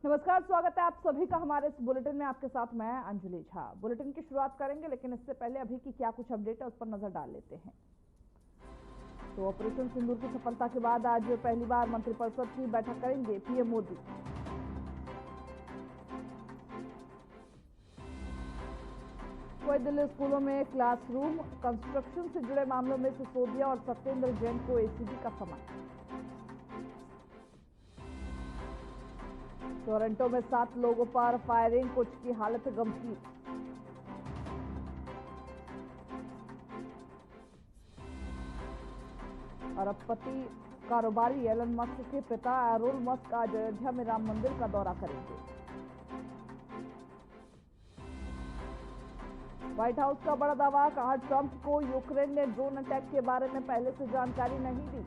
नमस्कार, स्वागत है आप सभी का हमारे इस बुलेटिन में। आपके साथ मैं अंजलि झा। बुलेटिन की शुरुआत करेंगे, लेकिन इससे पहले अभी की क्या कुछ अपडेट है उस पर नजर डाल लेते हैं। तो ऑपरेशन सिंदूर की सफलता के बाद आज पहली बार मंत्रिपरिषद की बैठक करेंगे पीएम मोदी। वही दिल्ली स्कूलों में क्लासरूम कंस्ट्रक्शन से जुड़े मामलों में सिसोदिया और सत्येंद्र जैन को एसीबी का समन। टोरंटो में 7 लोगों पर फायरिंग, कुछ की हालत गंभीर। अरबपति कारोबारी एलन मस्क के पिता एरोल मस्क आज अयोध्या में राम मंदिर का दौरा करेंगे। व्हाइट हाउस का बड़ा दावा, कहा ट्रंप को यूक्रेन ने ड्रोन अटैक के बारे में पहले से जानकारी नहीं दी।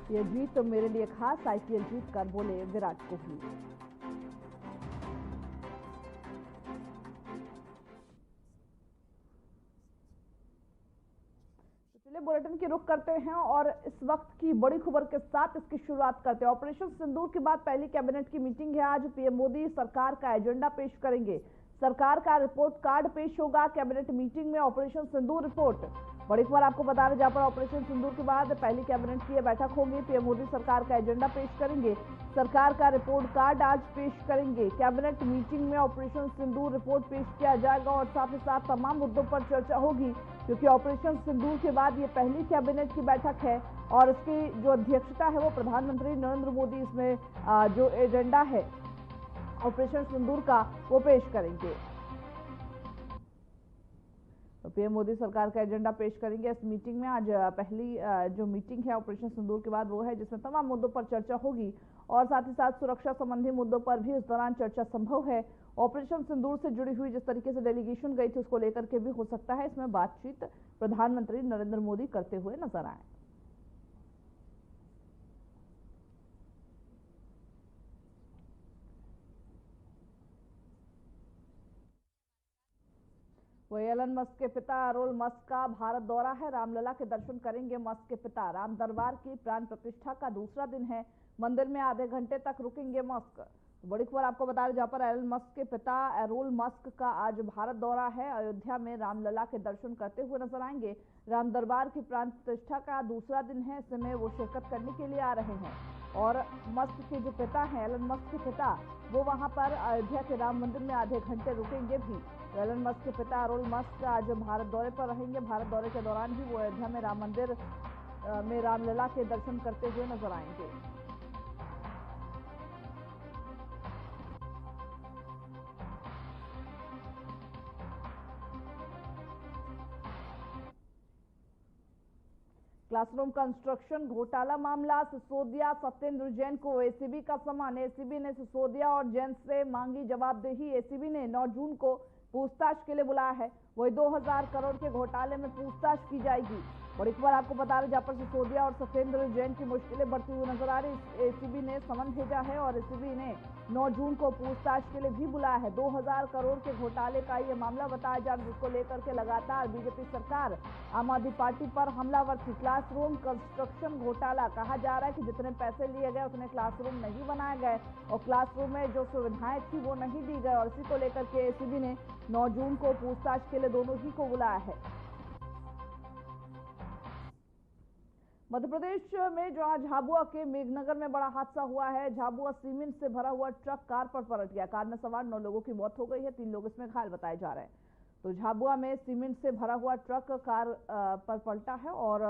ये जीत तो मेरे लिए खास, आईपीएल जीत कर बोले विराट कोहली। चलिए बुलेटिन की रुख करते हैं और इस वक्त की बड़ी खबर के साथ इसकी शुरुआत करते हैं। ऑपरेशन सिंदूर के बाद पहली कैबिनेट की मीटिंग है। आज पीएम मोदी सरकार का एजेंडा पेश करेंगे। सरकार का रिपोर्ट कार्ड पेश होगा कैबिनेट मीटिंग में। ऑपरेशन सिंदूर रिपोर्ट, बड़ी खबर आपको बता रहे, जहां पर ऑपरेशन सिंदूर के बाद पहली कैबिनेट की बैठक होगी। पीएम मोदी सरकार का एजेंडा पेश करेंगे, सरकार का रिपोर्ट कार्ड आज पेश करेंगे। कैबिनेट मीटिंग में ऑपरेशन सिंदूर रिपोर्ट पेश किया जाएगा और साथ ही साथ तमाम मुद्दों पर चर्चा होगी, क्योंकि ऑपरेशन सिंदूर के बाद ये पहली कैबिनेट की बैठक है और इसकी जो अध्यक्षता है वो प्रधानमंत्री नरेंद्र मोदी इसमें जो एजेंडा है ऑपरेशन सिंदूर का वो पेश करेंगे। तो पीएम मोदी सरकार का एजेंडा पेश करेंगे इस मीटिंग में। आज पहली जो मीटिंग है ऑपरेशन सिंदूर के बाद वो है जिसमें तमाम मुद्दों पर चर्चा होगी और साथ ही साथ सुरक्षा संबंधी मुद्दों पर भी इस दौरान चर्चा संभव है। ऑपरेशन सिंदूर से जुड़ी हुई जिस तरीके से डेलीगेशन गई थी उसको लेकर के भी हो सकता है इसमें बातचीत प्रधानमंत्री नरेंद्र मोदी करते हुए नजर आए। वही एलन मस्क के पिता एरोल मस्क का भारत दौरा है। रामलला के दर्शन करेंगे मस्क के पिता। राम दरबार की प्राण प्रतिष्ठा का दूसरा दिन है। मंदिर में आधे घंटे तक रुकेंगे मस्क। बड़ी खबर आपको बता रहे, जहां पर एलन मस्क के पिता एरोल मस्क का आज भारत दौरा है। अयोध्या में रामलला के दर्शन करते हुए नजर आएंगे। राम दरबार की प्राण प्रतिष्ठा का दूसरा दिन है, इसमें वो शिरकत करने के लिए आ रहे हैं और मस्क के जो पिता हैं, एलन मस्क के पिता, वो वहां पर अयोध्या के राम मंदिर में आधे घंटे रुकेंगे भी। तो एलन मस्क के पिता एरोल मस्क आज भारत दौरे पर रहेंगे। भारत दौरे के दौरान ही वो अयोध्या में राम मंदिर में रामलला के दर्शन करते हुए नजर आएंगे। क्लासरूम कंस्ट्रक्शन घोटाला मामला, सिसोदिया सत्येंद्र जैन को एसीबी का समन। एसीबी ने सिसोदिया और जैन से मांगी जवाबदेही। एसीबी ने 9 जून को पूछताछ के लिए बुलाया है। वही 2000 करोड़ के घोटाले में पूछताछ की जाएगी। बड़ी खबर आपको बता रहे, जहां पर सिसोदिया और सत्येंद्र जैन की मुश्किलें बढ़ती हुई नजर आ रही। एसीबी ने समन भेजा है और एसीबी ने 9 जून को पूछताछ के लिए भी बुलाया है। 2000 करोड़ के घोटाले का ये मामला बताया जा रहा है, जिसको लेकर के लगातार बीजेपी सरकार आम आदमी पार्टी पर हमलावर थी। क्लासरूम कंस्ट्रक्शन घोटाला, कहा जा रहा है कि जितने पैसे लिए गए उतने क्लासरूम नहीं बनाए गए और क्लासरूम में जो सुविधाएं थी वो नहीं दी गई और इसी को लेकर के एसीबी ने 9 जून को पूछताछ के लिए दोनों ही को बुलाया है। मध्य प्रदेश में जहां झाबुआ के मेघनगर में बड़ा हादसा हुआ है। झाबुआ सीमेंट से भरा हुआ ट्रक कार पर पलट गया। कार में सवार 9 लोगों की मौत हो गई है, 3 लोग इसमें घायल बताए जा रहे हैं। तो झाबुआ में सीमेंट से भरा हुआ ट्रक कार पर पलटा है और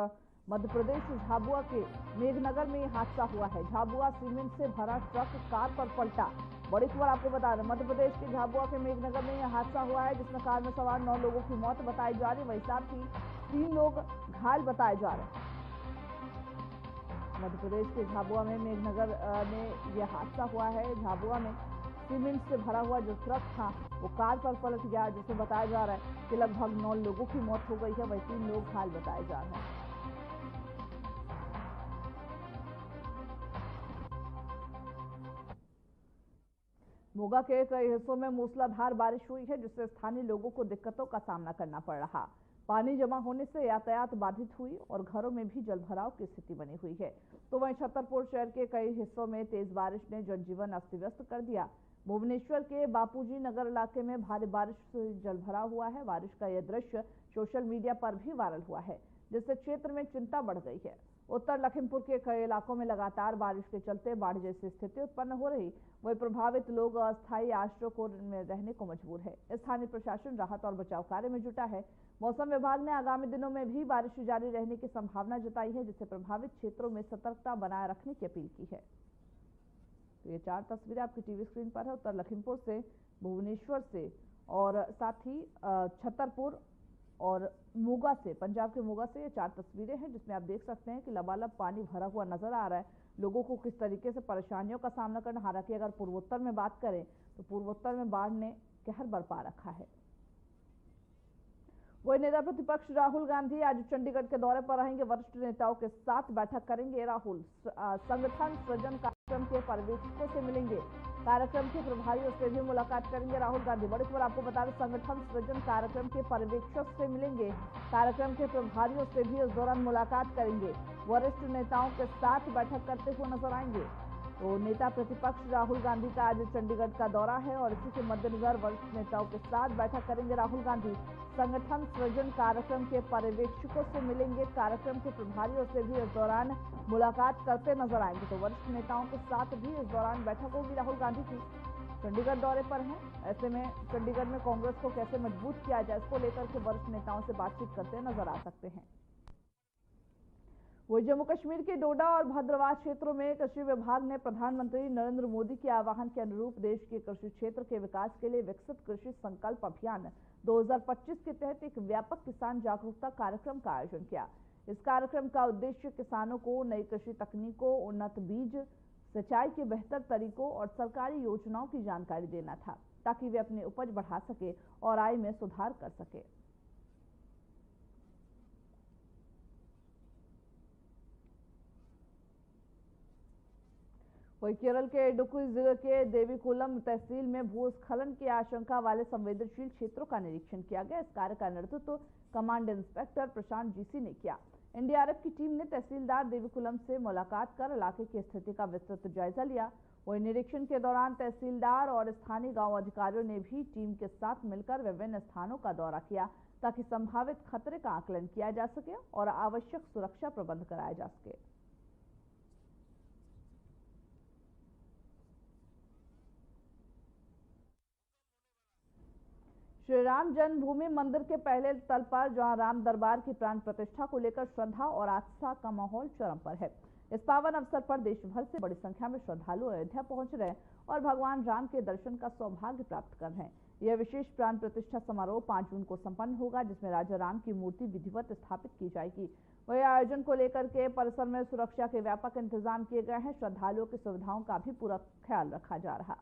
मध्य प्रदेश झाबुआ के मेघनगर में हादसा हुआ है। झाबुआ सीमेंट से भरा ट्रक कार पर पलटा। बड़ी खबर आपको बता रहे, मध्य प्रदेश के झाबुआ के मेघनगर में यह हादसा हुआ है, जिसमें कार में सवार 9 लोगों की मौत बताई जा रही है। वही साथ ही 3 लोग घायल बताए जा रहे हैं। मध्य प्रदेश के झाबुआ में मेघनगर में यह हादसा हुआ है। झाबुआ में सीमेंट से भरा हुआ जो ट्रक था वो कार पर पलट गया, जिसमें बताया जा रहा है कि लगभग 9 लोगों की मौत हो गई है। वही 3 लोग घायल बताए जा रहे हैं। मोगा के कई हिस्सों में मूसलाधार बारिश हुई है, जिससे स्थानीय लोगों को दिक्कतों का सामना करना पड़ रहा। पानी जमा होने से यातायात बाधित हुई और घरों में भी जलभराव की स्थिति बनी हुई है। तो वहीं छतरपुर शहर के कई हिस्सों में तेज बारिश ने जनजीवन अस्त व्यस्त कर दिया। भुवनेश्वर के बापूजी नगर इलाके में भारी बारिश से जलभराव हुआ है। बारिश का यह दृश्य सोशल मीडिया पर भी वायरल हुआ है, जिससे क्षेत्र में चिंता बढ़ गई है। उत्तर लखीमपुर के कई इलाकों में लगातार बारिश के चलते बाढ़ जैसी स्थिति उत्पन्न हो रही, वही प्रभावित लोग अस्थायी आश्रयों में रहने को मजबूर है। स्थानीय प्रशासन राहत और बचाव कार्य में जुटा है। मौसम विभाग ने आगामी दिनों में भी बारिश जारी रहने की संभावना जताई है, जिससे प्रभावित क्षेत्रों में सतर्कता बनाए रखने की अपील की है। तो ये 4 तस्वीरें आपकी टीवी स्क्रीन पर है, उत्तर लखीमपुर से, भुवनेश्वर से और साथ ही छतरपुर और मोगा से, पंजाब के मोगा से। ये 4 तस्वीरें हैं जिसमें आप देख सकते हैं कि लबालब पानी भरा हुआ नजर आ रहा है। लोगों को किस तरीके से परेशानियों का सामना करना। हालांकि अगर पूर्वोत्तर में बात करें तो पूर्वोत्तर में बाढ़ ने कहर बरपा रखा है। वही नेता प्रतिपक्ष राहुल गांधी आज चंडीगढ़ के दौरे पर रहेंगे। वरिष्ठ नेताओं के साथ बैठक करेंगे राहुल। संगठन सृजन कार्यक्रम के पर्यवेक्षकों से मिलेंगे। कार्यक्रम के प्रभारियों से भी मुलाकात करेंगे राहुल गांधी। बड़ी खबर आपको बता दें, संगठन सृजन कार्यक्रम के पर्यवेक्षक से मिलेंगे। कार्यक्रम के प्रभारियों से भी इस दौरान मुलाकात करेंगे। वरिष्ठ नेताओं के साथ बैठक करते हुए नजर आएंगे। तो नेता प्रतिपक्ष राहुल गांधी का आज चंडीगढ़ का दौरा है और इसी के मद्देनजर वरिष्ठ नेताओं के साथ बैठक करेंगे राहुल गांधी। संगठन सृजन कार्यक्रम के पर्यवेक्षकों से मिलेंगे। कार्यक्रम के प्रभारियों से भी इस दौरान मुलाकात करते नजर आएंगे। तो वरिष्ठ नेताओं के साथ भी इस दौरान बैठक होगी राहुल गांधी की। चंडीगढ़ दौरे पर हैं, ऐसे में चंडीगढ़ में कांग्रेस को कैसे मजबूत किया जाए, इसको लेकर के वरिष्ठ नेताओं से बातचीत करते नजर आ सकते हैं। वही जम्मू कश्मीर के डोडा और भद्रवाह क्षेत्रों में कृषि विभाग ने प्रधानमंत्री नरेंद्र मोदी के आह्वान के अनुरूप देश के कृषि क्षेत्र के विकास के लिए विकसित कृषि संकल्प अभियान 2025 के तहत एक व्यापक किसान जागरूकता कार्यक्रम का आयोजन किया। इस कार्यक्रम का उद्देश्य किसानों को नई कृषि तकनीकों, उन्नत बीज, सिंचाई के बेहतर तरीकों और सरकारी योजनाओं की जानकारी देना था, ताकि वे अपनी उपज बढ़ा सके और आय में सुधार कर सके। वही केरल के इडुक्की जिले के देवीकुलम तहसील में भूस्खलन की आशंका वाले संवेदनशील क्षेत्रों का निरीक्षण किया गया। इस कार्य का नेतृत्व कमांड इंस्पेक्टर प्रशांत जीसी ने किया। एनडीआरएफ की टीम ने तहसीलदार देवीकुलम से मुलाकात कर इलाके की स्थिति का विस्तृत जायजा लिया। वही निरीक्षण के दौरान तहसीलदार और स्थानीय गांव अधिकारियों ने भी टीम के साथ मिलकर विभिन्न स्थानों का दौरा किया, ताकि संभावित खतरे का आकलन किया जा सके और आवश्यक सुरक्षा प्रबंध कराया जा सके। श्री राम जन्मभूमि मंदिर के पहले तल पर जहां राम दरबार की प्राण प्रतिष्ठा को लेकर श्रद्धा और आस्था का माहौल चरम पर है। इस पावन अवसर पर देश भर से बड़ी संख्या में श्रद्धालु अयोध्या पहुंच रहे हैं और भगवान राम के दर्शन का सौभाग्य प्राप्त कर रहे हैं। यह विशेष प्राण प्रतिष्ठा समारोह 5 जून को संपन्न होगा, जिसमें राजा राम की मूर्ति विधिवत स्थापित की जाएगी। वही आयोजन को लेकर के परिसर में सुरक्षा के व्यापक इंतजाम किए गए हैं। श्रद्धालुओं की सुविधाओं का भी पूरा ख्याल रखा जा रहा।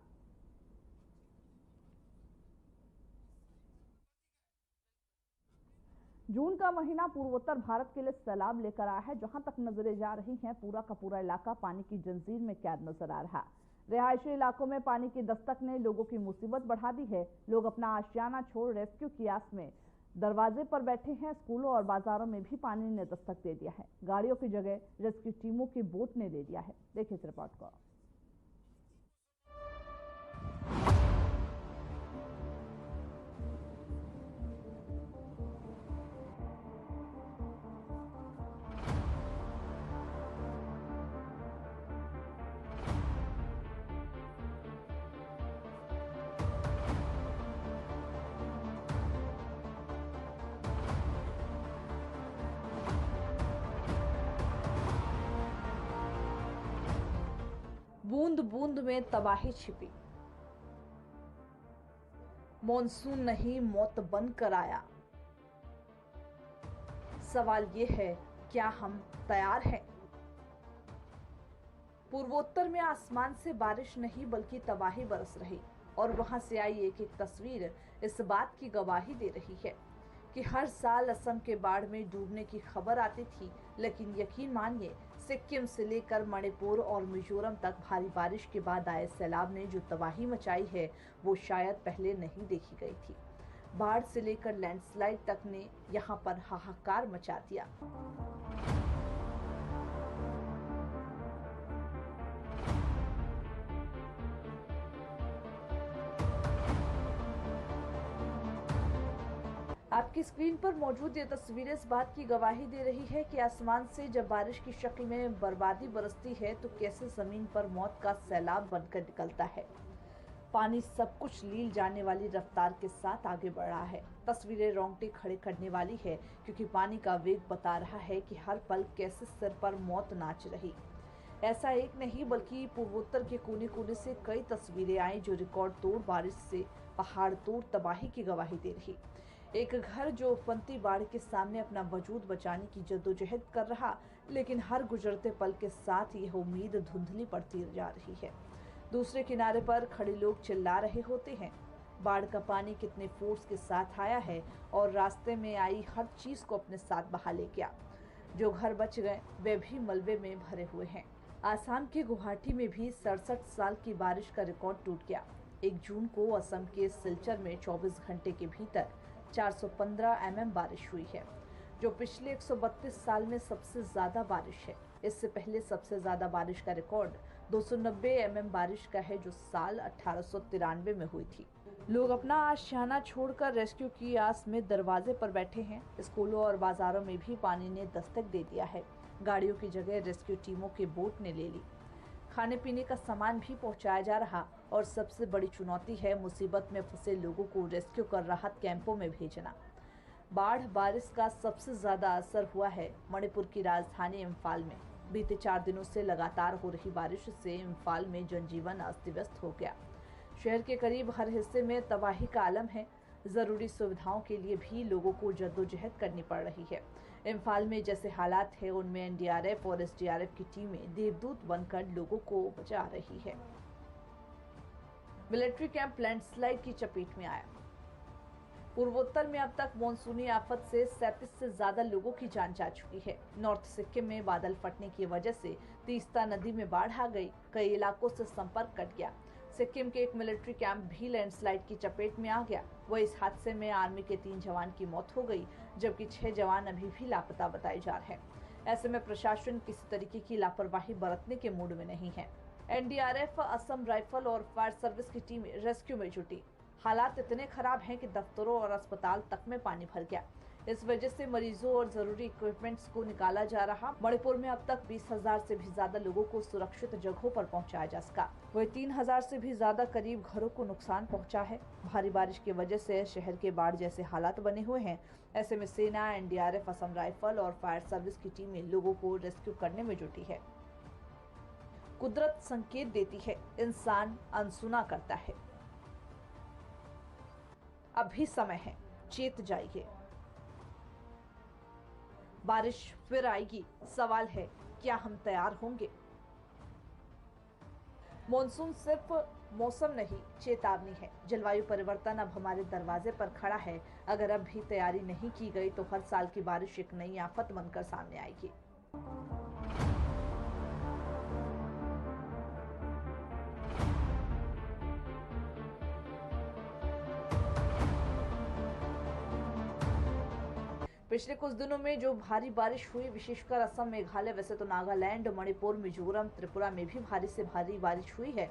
जून का महीना पूर्वोत्तर भारत के लिए सैलाब लेकर आया है। जहां तक नजरें जा रही हैं, पूरा का पूरा इलाका पानी की जंजीर में कैद नजर आ रहा। रिहायशी इलाकों में पानी की दस्तक ने लोगों की मुसीबत बढ़ा दी है। लोग अपना आशियाना छोड़ रेस्क्यू की आस में दरवाजे पर बैठे हैं। स्कूलों और बाजारों में भी पानी ने दस्तक दे दिया है। गाड़ियों की जगह रेस्क्यू टीमों की बोट ने ले लिया है। देखिए इस रिपोर्ट को। बूंद बूंद में तबाही छिपी, मॉनसून नहीं मौत बनकर आया। सवाल ये है, क्या हम तैयार हैं? पूर्वोत्तर में आसमान से बारिश नहीं बल्कि तबाही बरस रही और वहां से आई एक एक तस्वीर इस बात की गवाही दे रही है कि हर साल असम के बाढ़ में डूबने की खबर आती थी, लेकिन यकीन मानिए सिक्किम से लेकर मणिपुर और मिजोरम तक भारी बारिश के बाद आए सैलाब ने जो तबाही मचाई है वो शायद पहले नहीं देखी गई थी। बाढ़ से लेकर लैंडस्लाइड तक ने यहाँ पर हाहाकार मचा दिया। आपकी स्क्रीन पर मौजूद ये तस्वीरें इस बात की गवाही दे रही है कि आसमान से जब बारिश की शक्ल में बर्बादी बरसती है तो कैसे जमीन पर मौत का सैलाब बनकर निकलता है। पानी सब कुछ लील जाने वाली रफ्तार के साथ आगे बढ़ रहा है। तस्वीरें रोंगटे खड़े करने वाली है, क्योंकि पानी का वेग बता रहा है कि हर पल कैसे सिर पर मौत नाच रही। ऐसा एक नहीं बल्कि पूर्वोत्तर के कोने कोने से कई तस्वीरें आई जो रिकॉर्ड तोड़ बारिश से पहाड़ तोड़ तबाही की गवाही दे रही। एक घर जो उफनती बाढ़ के सामने अपना वजूद बचाने की जद्दोजहद कर रहा, लेकिन हर गुजरते पल के साथ यह उम्मीद धुंधली पड़ती जा रही है। दूसरे किनारे पर खड़े लोग चिल्ला रहे होते हैं, बाढ़ का पानी कितने फोर्स के साथ आया है और रास्ते में आई हर चीज को अपने साथ बहा ले गया। जो घर बच गए वे भी मलबे में भरे हुए हैं। आसाम के गुवाहाटी में भी 67 साल की बारिश का रिकॉर्ड टूट गया। 1 जून को असम के सिलचर में 24 घंटे के भीतर 415 mm बारिश हुई है, जो पिछले 132 साल में सबसे ज्यादा बारिश है। इससे पहले सबसे ज्यादा बारिश का रिकॉर्ड 290 mm बारिश का है, जो साल 1893 में हुई थी। लोग अपना आशियाना छोड़कर रेस्क्यू की आस में दरवाजे पर बैठे हैं। स्कूलों और बाजारों में भी पानी ने दस्तक दे दिया है। गाड़ियों की जगह रेस्क्यू टीमों के बोट ने ले ली। खाने पीने का सामान भी पहुंचाया जा रहा, और सबसे बड़ी चुनौती है मुसीबत में फंसे लोगों को रेस्क्यू कर राहत कैंपों में भेजना। बाढ़ बारिश का सबसे ज्यादा असर हुआ है मणिपुर की राजधानी इम्फाल में। बीते 4 दिनों से लगातार हो रही बारिश से इम्फाल में जनजीवन अस्त व्यस्त हो गया। शहर के करीब हर हिस्से में तबाही का आलम है। जरूरी सुविधाओं के लिए भी लोगों को जद्दोजहद करनी पड़ रही है। इम्फाल में जैसे हालात है, उनमें एनडीआरएफ और एसडीआरएफ की टीमें देवदूत बनकर लोगों को बचा रही है। मिलिट्री कैंप लैंडस्लाइड की चपेट में आया। पूर्वोत्तर में अब तक मानसूनी आफत से 37 से ज्यादा लोगों की जान जा चुकी है। नॉर्थ सिक्किम में बादल फटने की वजह से तीस्ता नदी में बाढ़ आ गई। कई इलाकों से संपर्क कट गया। सिक्किम के एक मिलिट्री कैंप भी लैंडस्लाइड की चपेट में आ गया। वह इस हादसे में आर्मी के 3 जवान की मौत हो गई, जबकि 6 जवान अभी भी लापता बताए जा रहे हैं। ऐसे में प्रशासन किसी तरीके की लापरवाही बरतने के मूड में नहीं है। एनडीआरएफ, असम राइफल और फायर सर्विस की टीमें रेस्क्यू में जुटी। हालात इतने खराब हैं कि दफ्तरों और अस्पताल तक में पानी भर गया। इस वजह से मरीजों और जरूरी इक्विपमेंट्स को निकाला जा रहा। मणिपुर में अब तक 20,000 से भी ज्यादा लोगों को सुरक्षित जगहों पर पहुंचाया जा सका। वही 3,000 से भी ज्यादा करीब घरों को नुकसान पहुंचा है। भारी बारिश की वजह से शहर के बाढ़ जैसे हालात बने हुए हैं। ऐसे में सेना, एनडीआरएफ, असम राइफल और फायर सर्विस की टीमें लोगों को रेस्क्यू करने में जुटी है। कुदरत संकेत देती है, इंसान अनसुना करता है। अभी समय है, चेत जाइए। बारिश फिर आएगी। सवाल है, क्या हम तैयार होंगे? मॉनसून सिर्फ मौसम नहीं, चेतावनी है। जलवायु परिवर्तन अब हमारे दरवाजे पर खड़ा है। अगर अब भी तैयारी नहीं की गई तो हर साल की बारिश एक नई आफत बनकर सामने आएगी। पिछले कुछ दिनों में जो भारी बारिश हुई, विशेषकर असम, मेघालय, वैसे तो नागालैंड, मणिपुर, मिजोरम, त्रिपुरा में भी भारी से भारी बारिश हुई है।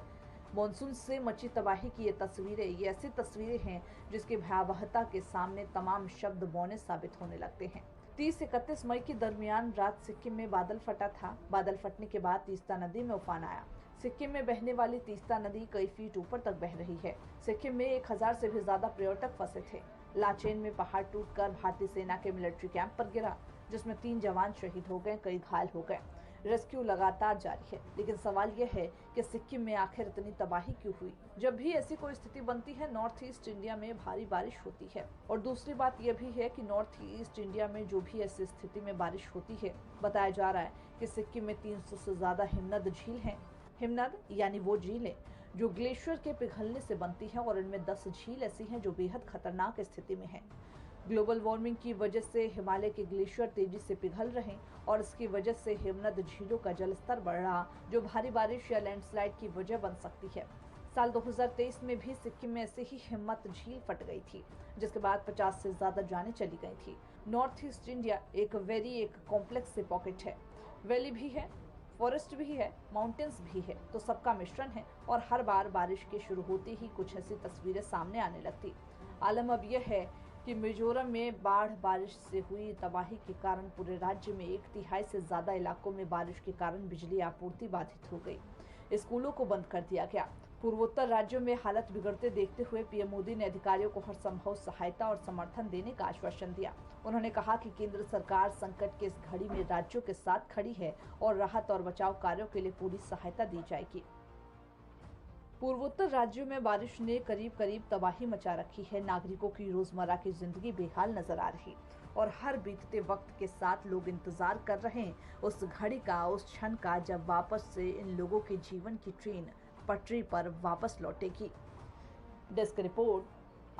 मॉनसून से मची तबाही की ये तस्वीरें, ये ऐसी तस्वीरें हैं जिसकी भयावहता के सामने तमाम शब्द बौने साबित होने लगते हैं। 30 से 31 मई के दरमियान रात सिक्किम में बादल फटा था। बादल फटने के बाद तीस्ता नदी में उफान आया। सिक्किम में बहने वाली तीस्ता नदी कई फीट ऊपर तक बह रही है। सिक्किम में 1000 से भी ज्यादा पर्यटक फंसे थे। लाचेन में पहाड़ टूटकर भारतीय सेना के मिलिट्री कैंप पर गिरा, जिसमें 3 जवान शहीद हो गए, कई घायल हो गए। रेस्क्यू लगातार जारी है, लेकिन सवाल यह है कि सिक्किम में आखिर इतनी तबाही क्यों हुई? जब भी ऐसी कोई स्थिति बनती है, नॉर्थ ईस्ट इंडिया में भारी बारिश होती है। और दूसरी बात यह भी है कि नॉर्थ ईस्ट इंडिया में जो भी ऐसी स्थिति में बारिश होती है, बताया जा रहा है कि सिक्किम में 300 से ज्यादा हिमनद झील है। हिमनद यानी वो झीलें जो ग्लेशियर के पिघलने से बनती है, और इनमें 10 झील ऐसी हैं जो बेहद खतरनाक स्थिति में हैं। ग्लोबल वार्मिंग की वजह से हिमालय के ग्लेशियर तेजी से पिघल रहे, और इसकी वजह से हिमनद झीलों का जलस्तर बढ़ रहा, जो भारी बारिश या लैंडस्लाइड की वजह बन सकती है। साल 2023 में भी सिक्किम में ऐसे ही हिम्मत झील फट गई थी, जिसके बाद 50 से ज्यादा जानें चली गई थी। नॉर्थ ईस्ट इंडिया एक कॉम्प्लेक्स से पॉकेट है, वैली भी है, फॉरेस्ट भी है, माउंटेन्स भी है, तो सबका मिश्रण है और हर बार बारिश के शुरू होते ही कुछ ऐसी तस्वीरें सामने आने लगती। आलम अब यह है कि मिजोरम में बारिश से हुई तबाही के कारण पूरे राज्य में 1/3 से ज्यादा इलाकों में बारिश के कारण बिजली आपूर्ति बाधित हो गई। स्कूलों को बंद कर दिया गया। पूर्वोत्तर राज्यों में हालत बिगड़ते देखते हुए पीएम मोदी ने अधिकारियों को हर संभव सहायता और समर्थन देने का आश्वासन दिया। उन्होंने कहा कि केंद्र सरकार संकट के इस घड़ी में राज्यों के साथ खड़ी है और राहत और बचाव कार्यों के लिए पूरी सहायता दी जाएगी। पूर्वोत्तर राज्यों में बारिश ने करीब तबाही मचा रखी है। नागरिकों की रोजमर्रा की जिंदगी बेहाल नजर आ रही और हर बीतते वक्त के साथ लोग इंतजार कर रहे हैं उस घड़ी का, उस क्षण का जब वापस से इन लोगों के जीवन की ट्रेन पटरी पर वापस लौटेगी। Desk report,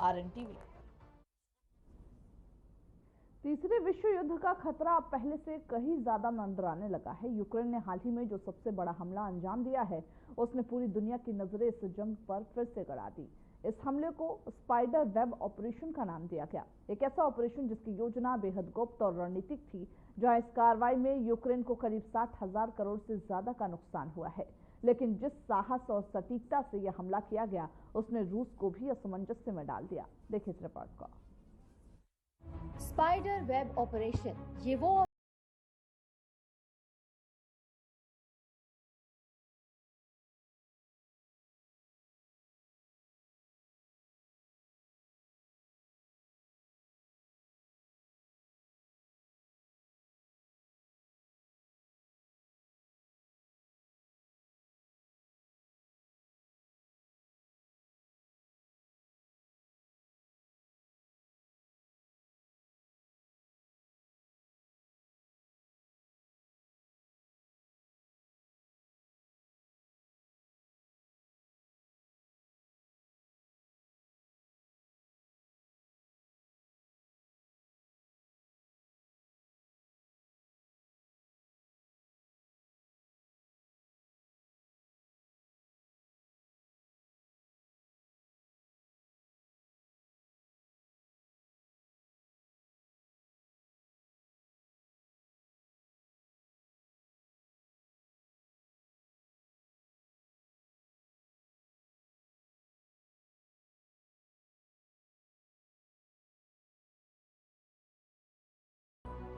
RNTV। तीसरे विश्व युद्ध का खतरा अब पहले से कहीं ज्यादा मंडराने लगा है। यूक्रेन ने हाल ही में जो सबसे बड़ा हमला अंजाम दिया है, उसने पूरी दुनिया की नजरें इस जंग पर फिर से गड़ा दी। इस हमले को स्पाइडर वेब ऑपरेशन का नाम दिया गया। एक ऐसा ऑपरेशन जिसकी योजना बेहद गुप्त और रणनीतिक थी, जहां इस कार्रवाई में यूक्रेन को करीब 60,000 करोड़ से ज्यादा का नुकसान हुआ है। लेकिन जिस साहस और सटीकता से यह हमला किया गया, उसने रूस को भी असमंजस में डाल दिया। देखिए इस रिपोर्ट को। स्पाइडर वेब ऑपरेशन, ये वो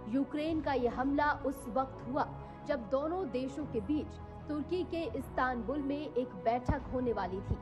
यूक्रेन का यह हमला उस वक्त हुआ जब दोनों देशों के बीच तुर्की के इस्तांबुल में एक बैठक होने वाली थी।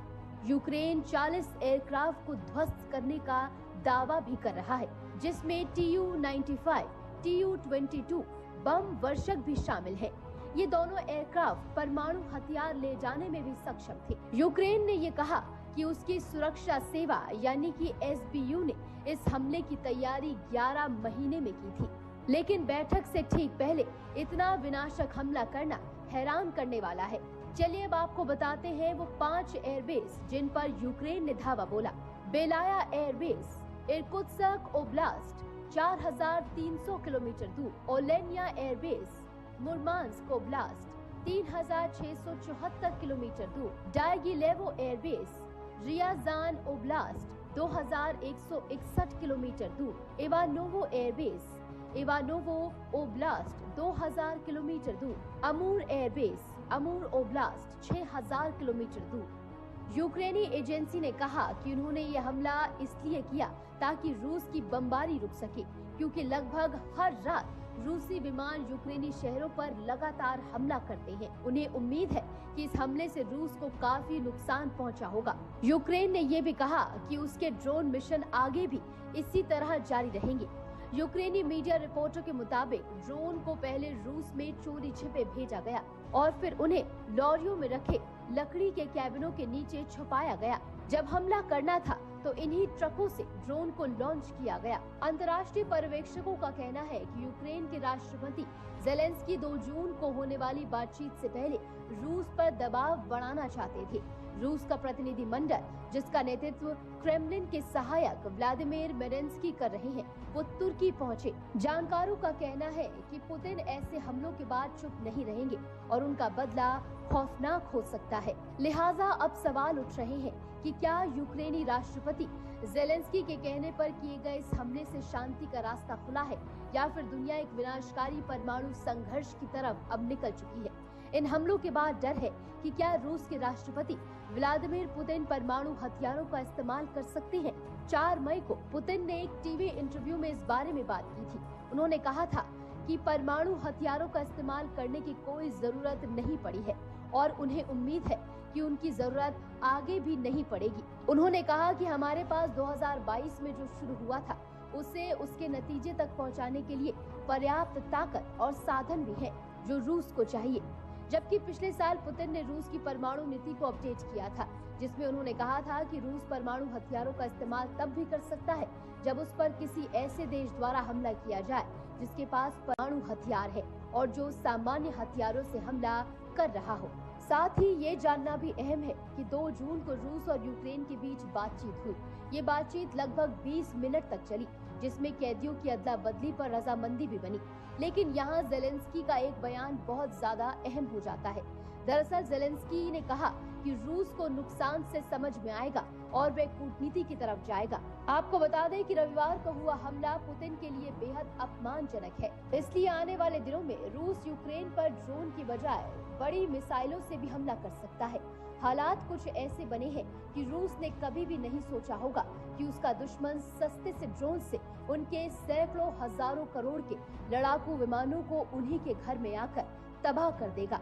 यूक्रेन 40 एयरक्राफ्ट को ध्वस्त करने का दावा भी कर रहा है, जिसमें Tu-95, Tu-22 बम वर्षक भी शामिल है। ये दोनों एयरक्राफ्ट परमाणु हथियार ले जाने में भी सक्षम थे। यूक्रेन ने ये कहा कि उसकी सुरक्षा सेवा यानी कि SBU ने इस हमले की तैयारी 11 महीने में की थी। लेकिन बैठक से ठीक पहले इतना विनाशक हमला करना हैरान करने वाला है। चलिए अब आपको बताते हैं वो 5 एयरबेस जिन पर यूक्रेन ने धावा बोला। बेलाया एयरबेस, इरकुत्स्क ओब्लास्ट 4300 किलोमीटर दूर। ओलेनिया एयरबेस, मुर्मांस्क ओब्लास्ट 3674 किलोमीटर दूर। डाइगिलेवो एयरबेस, रियाजान ओब्लास्ट 2161 किलोमीटर दूर। Ivanovo airbase, Ivanovo oblast 2000 kilometre दूर। अमूर एयरबेस, अमूर ओब्लास्ट 6000 किलोमीटर दूर। यूक्रेनी एजेंसी ने कहा कि उन्होंने यह हमला इसलिए किया ताकि रूस की बमबारी रुक सके, क्योंकि लगभग हर रात रूसी विमान यूक्रेनी शहरों पर लगातार हमला करते हैं। उन्हें उम्मीद है कि इस हमले से रूस को काफी नुकसान पहुंचा होगा। यूक्रेन ने यह भी कहा कि उसके ड्रोन मिशन आगे भी इसी तरह जारी रहेंगे। यूक्रेनी मीडिया रिपोर्टों के मुताबिक ड्रोन को पहले रूस में चोरी छिपे भेजा गया और फिर उन्हें लॉरियों में रखे लकड़ी के कैबिनों के नीचे छुपाया गया। जब हमला करना था तो इन्हीं ट्रकों से ड्रोन को लॉन्च किया गया। अंतर्राष्ट्रीय पर्यवेक्षकों का कहना है कि यूक्रेन के राष्ट्रपति जेलेंस्की 2 जून को होने वाली बातचीत से पहले रूस पर दबाव बढ़ाना चाहते थे। रूस का प्रतिनिधि मंडल, जिसका नेतृत्व क्रेमलिन के सहायक व्लादिमीर मेडेंस्की कर रहे हैं, वो तुर्की पहुंचे। जानकारों का कहना है कि पुतिन ऐसे हमलों के बाद चुप नहीं रहेंगे और उनका बदला खौफनाक हो सकता है। लिहाजा अब सवाल उठ रहे हैं कि क्या यूक्रेनी राष्ट्रपति जेलेंस्की के कहने पर किए गए इस हमले से शांति का रास्ता खुला है या फिर दुनिया एक विनाशकारी परमाणु संघर्ष की तरफ अब निकल चुकी है। इन हमलों के बाद डर है कि क्या रूस के राष्ट्रपति व्लादिमीर पुतिन परमाणु हथियारों का इस्तेमाल कर सकते हैं। 4 मई को पुतिन ने एक टीवी इंटरव्यू में इस बारे में बात की थी। उन्होंने कहा था कि परमाणु हथियारों का इस्तेमाल करने की कोई जरूरत नहीं पड़ी है और उन्हें उम्मीद है कि उनकी जरूरत आगे भी नहीं पड़ेगी। उन्होंने कहा कि हमारे पास 2022 में जो शुरू हुआ था उसे उसके नतीजे तक पहुंचाने के लिए पर्याप्त ताकत और साधन भी है जो रूस को चाहिए। जबकि पिछले साल पुतिन ने रूस की परमाणु नीति को अपडेट किया था, जिसमें उन्होंने कहा था कि रूस परमाणु हथियारों का इस्तेमाल तब भी कर सकता है जब उस पर किसी ऐसे देश द्वारा हमला किया जाए जिसके पास परमाणु हथियार है और जो सामान्य हथियारों से हमला कर रहा हो। साथ ही ये जानना भी अहम है कि 2 जून को रूस और यूक्रेन के बीच बातचीत हुई। ये बातचीत लगभग 20 मिनट तक चली, जिसमें कैदियों की अदला बदली पर रजामंदी भी बनी। लेकिन यहाँ जेलेंस्की का एक बयान बहुत ज्यादा अहम हो जाता है। दरअसल जेलेंस्की ने कहा कि रूस को नुकसान से समझ में आएगा और वे कूटनीति की तरफ जाएगा। आपको बता दें कि रविवार को हुआ हमला पुतिन के लिए बेहद अपमानजनक है, इसलिए आने वाले दिनों में रूस यूक्रेन पर ड्रोन की बजाय बड़ी मिसाइलों से भी हमला कर सकता है। हालात कुछ ऐसे बने हैं कि रूस ने कभी भी नहीं सोचा होगा कि उसका दुश्मन सस्ते से ड्रोन से उनके सैकड़ों हजारों करोड़ के लड़ाकू विमानों को उन्हीं के घर में आकर तबाह कर देगा।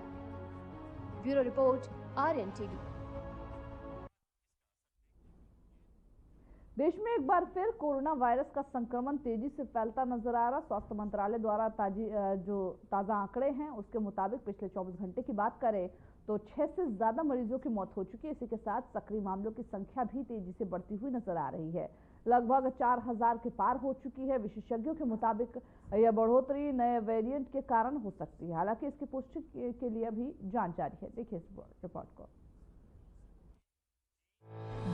Bureau report, Aryan TV. देश में एक बार फिर कोरोना वायरस का संक्रमण तेजी से फैलता नजर आ रहा। स्वास्थ्य मंत्रालय द्वारा ताजा आंकड़े हैं उसके मुताबिक पिछले 24 घंटे की बात करें तो 6 से ज्यादा मरीजों की मौत हो चुकी है। इसी के साथ सक्रिय मामलों की संख्या भी तेजी से बढ़ती हुई नजर आ रही है, लगभग 4000 के पार हो चुकी है। विशेषज्ञों के मुताबिक यह बढ़ोतरी नए वेरिएंट के कारण हो सकती है। हालांकि इसकी पुष्टि के लिए अभी जांच जारी है। देखिए इस रिपोर्ट को।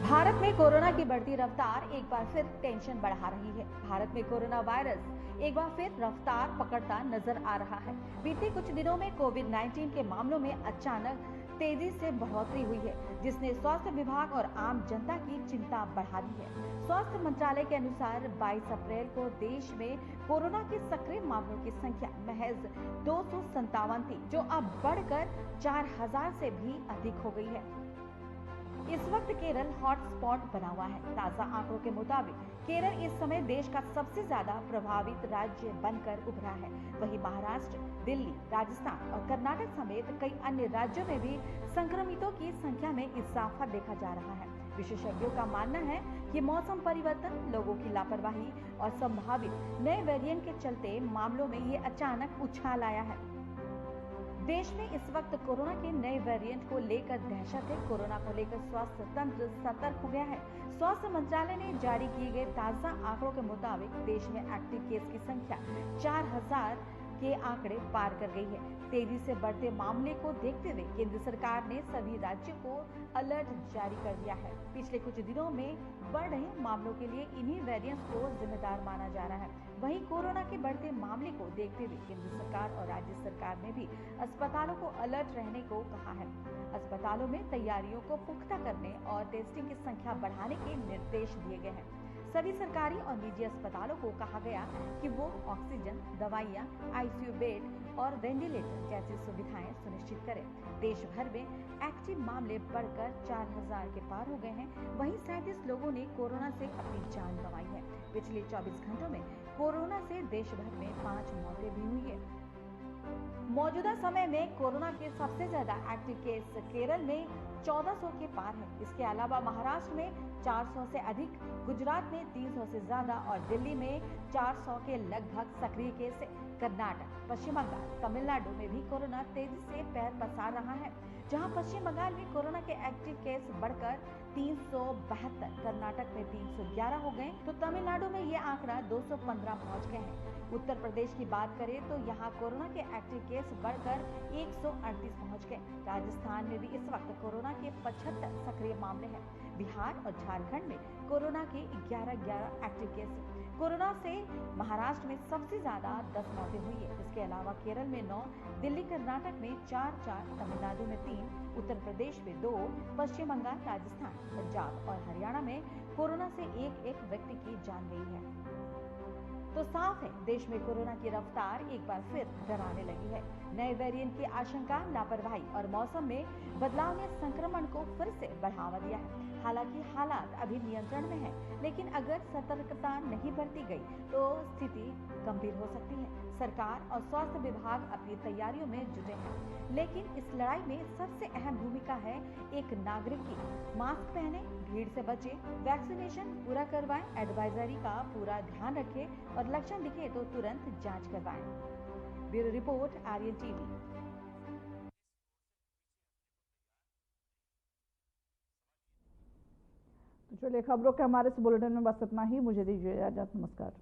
भारत में कोरोना की बढ़ती रफ्तार एक बार फिर टेंशन बढ़ा रही है। भारत में कोरोना वायरस एक बार फिर रफ्तार पकड़ता नजर आ रहा है। बीते कुछ दिनों में कोविड-19 के मामलों में अचानक तेजी से बढ़ोतरी हुई है, जिसने स्वास्थ्य विभाग और आम जनता की चिंता बढ़ा दी है। स्वास्थ्य मंत्रालय के अनुसार 22 अप्रैल को देश में कोरोना के सक्रिय मामलों की संख्या महज 257 थी, जो अब बढ़कर 4000 से भी अधिक हो गई है। इस वक्त केरल हॉटस्पॉट बना हुआ है। ताजा आंकड़ों के मुताबिक केरल इस समय देश का सबसे ज्यादा प्रभावित राज्य बनकर उभरा है। वहीं महाराष्ट्र, दिल्ली, राजस्थान और कर्नाटक समेत कई अन्य राज्यों में भी संक्रमितों की संख्या में इजाफा देखा जा रहा है। विशेषज्ञों का मानना है कि मौसम परिवर्तन, लोगों की लापरवाही और संभावित नए वेरिएंट के चलते मामलों में ये अचानक उछाल आया है। देश में इस वक्त कोरोना के नए वेरिएंट को लेकर दहशत है। कोरोना को लेकर स्वास्थ्य तंत्र सतर्क हो गया है। स्वास्थ्य मंत्रालय ने जारी किए गए ताजा आंकड़ों के मुताबिक देश में एक्टिव केस की संख्या 4000 के आंकड़े पार कर गई है। तेजी से बढ़ते मामले को देखते हुए केंद्र सरकार ने सभी राज्यों को अलर्ट जारी कर दिया है। पिछले कुछ दिनों में बढ़ रहे मामलों के लिए इन्हीं वेरिएंट्स को जिम्मेदार माना जा रहा है। वहीं कोरोना के बढ़ते मामले को देखते हुए केंद्र सरकार और राज्य सरकार ने भी अस्पतालों को अलर्ट रहने को कहा है। अस्पतालों में तैयारियों को पुख्ता करने और टेस्टिंग की संख्या बढ़ाने के निर्देश दिए गए हैं। सभी सरकारी और निजी अस्पतालों को कहा गया कि वो ऑक्सीजन, दवाइयां, आईसीयू बेड और वेंटिलेटर जैसी सुविधाएं सुनिश्चित करें। देश भर में एक्टिव मामले बढ़कर 4000 के पार हो गए हैं। वहीं 37 लोगों ने कोरोना से अपनी जान गंवाई है। पिछले 24 घंटों में कोरोना से देश भर में 5 मौतें भी हुई है। मौजूदा समय में कोरोना के सबसे ज्यादा एक्टिव केस केरल में 1400 के पार है। इसके अलावा महाराष्ट्र में 400 से अधिक, गुजरात में 300 से ज्यादा और दिल्ली में 400 के लगभग सक्रिय केस है। कर्नाटक, पश्चिम बंगाल, तमिलनाडु में भी कोरोना तेजी से पैर पसार रहा है। जहां पश्चिम बंगाल में कोरोना के एक्टिव केस बढ़कर 372, कर्नाटक में 311 हो गए, तो तमिलनाडु में ये आंकड़ा 215 पहुंच गए हैं। उत्तर प्रदेश की बात करें तो यहाँ कोरोना के एक्टिव केस बढ़कर 138 पहुंच गए। राजस्थान में भी इस वक्त कोरोना के 75 सक्रिय मामले हैं। बिहार और झारखंड में कोरोना के 11 एक्टिव केस हैं। कोरोना से महाराष्ट्र में सबसे ज्यादा 10 मौतें हुई है। इसके अलावा केरल में 9, दिल्ली कर्नाटक में 4, तमिलनाडु में 3, उत्तर प्रदेश में 2, पश्चिम बंगाल, राजस्थान, पंजाब और हरियाणा में कोरोना से एक व्यक्ति की जान गई है। तो साफ है, देश में कोरोना की रफ्तार एक बार फिर डराने लगी है। नए वेरिएंट की आशंका, लापरवाही और मौसम में बदलाव ने संक्रमण को फिर से बढ़ावा दिया है। हालांकि हालात अभी नियंत्रण में है, लेकिन अगर सतर्कता नहीं बरती गई तो स्थिति गंभीर हो सकती है। सरकार और स्वास्थ्य विभाग अपनी तैयारियों में जुटे हैं, लेकिन इस लड़ाई में सबसे अहम भूमिका है एक नागरिक की। मास्क पहने, भीड़ से बचे, वैक्सीनेशन पूरा करवाएं, एडवाइजरी का पूरा ध्यान रखें और लक्षण दिखे तो तुरंत जांच करवाएं। Bureau report, Aryan TV. तो चलिए, खबरों के हमारे इस बुलेटिन में बस इतना ही। मुझे दीजिए इजाजत। नमस्कार।